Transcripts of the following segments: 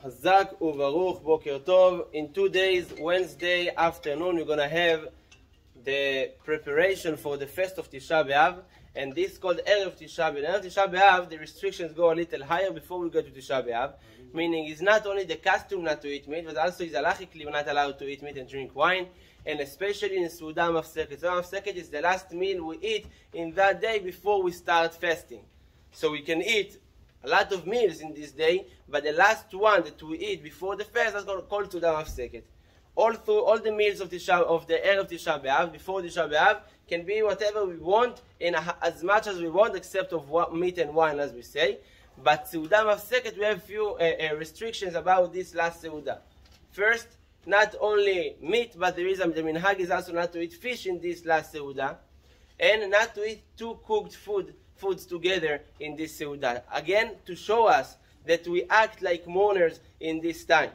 Hazak uvaruch boker tov. In 2 days, Wednesday afternoon, we're going to have the preparation for the fest of Tisha B'Av, and this is called Erev Tisha B'Av. Erev Tisha B'Av, the restrictions go a little higher before we go to Tisha B'Av, meaning it's not only the custom not to eat meat, but also it's halachically we're not allowed to eat meat and drink wine, and especially in Suda Mafseket. Suda Mafseket is the last meal we eat in that day before we start fasting. So we can eat a lot of meals in this day, but the last one that we eat before the fast is called Suda Mafseket. All the meals of the Erev Tisha B'Av, before Tisha B'Av, can be whatever we want, and as much as we want, except of meat and wine, as we say. But Suda Mafseket, we have few restrictions about this last Suda. First, not only meat, but the minhag is also not to eat fish in this last Suda, and not to eat two cooked foods together in this Suda. Again, to show us that we act like mourners in this time.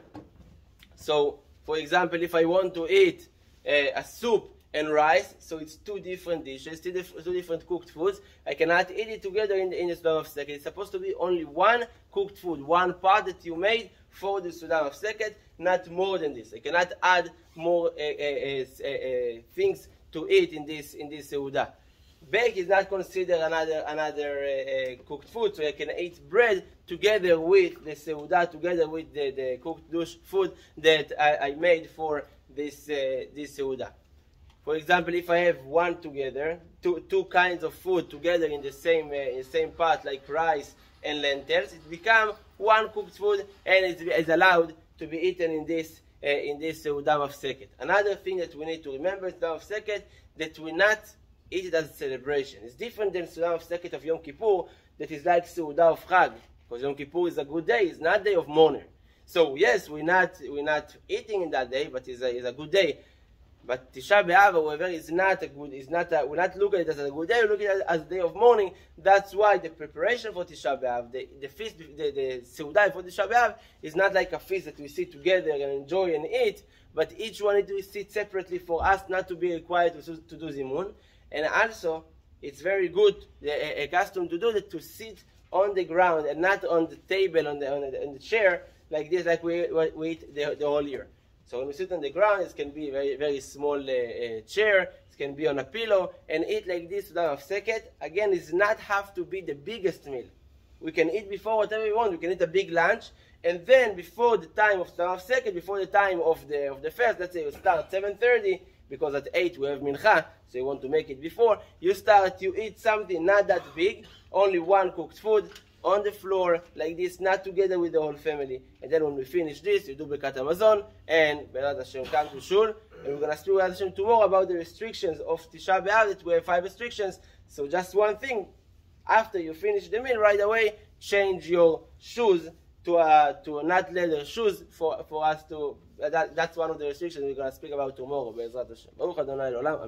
So, for example, if I want to eat a soup and rice, so it's two different dishes, two different cooked foods, I cannot eat it together in the Suda Mafseket. It's supposed to be only one cooked food, one part that you made for the Suda Mafseket, not more than this. I cannot add more things to eat in this Suda. Bake is not considered another cooked food, so I can eat bread together with the Seudah, together with the cooked dish food that I made for this Seudah. For example, if I have one together, two kinds of food together in the same pot, like rice and lentils, it becomes one cooked food, and it's allowed to be eaten in this Seudah Mafseket. Another thing that we need to remember in Seudah Mafseket, that we not eat it as a celebration. It's different than Suda Mafseket of Yom Kippur, that is like Suda of Chag, because Yom Kippur is a good day, it's not a day of mourning. So yes, we're not eating in that day, but it's a good day. But Tisha B'Av, however, we're not looking at it as a good day, we're looking at it as a day of mourning. That's why the preparation for Tisha B'Av, the feast, the Seudah for Tisha B'Av, is not like a feast that we sit together and enjoy and eat, but each one needs to sit separately for us not to be required to do Zimun. And also, it's very good, a custom to do that, to sit on the ground and not on the table, on the chair, like this, like we eat the whole year. So when we sit on the ground, it can be a very, very small chair, it can be on a pillow, and eat like this without Mafseket. Again, it does not have to be the biggest meal. We can eat before whatever we want. We can eat a big lunch, and then before the time of Mafseket, before the time of the fast, let's say we start at 7:30, because at 8 we have mincha, so you want to make it before, you eat something not that big, only one cooked food, on the floor, like this, not together with the whole family. And then when we finish this, you do Birkat Hamazon, and Be'ezrat Hashem come to Shul, and we're going to speak with Hashem tomorrow about the restrictions of Tisha B'Av, that we have 5 restrictions. So just one thing, after you finish the meal, right away, change your shoes to not leather shoes for us to, that's one of the restrictions we're going to speak about tomorrow. Be'ezrat Hashem. Baruch Adonai L'olam.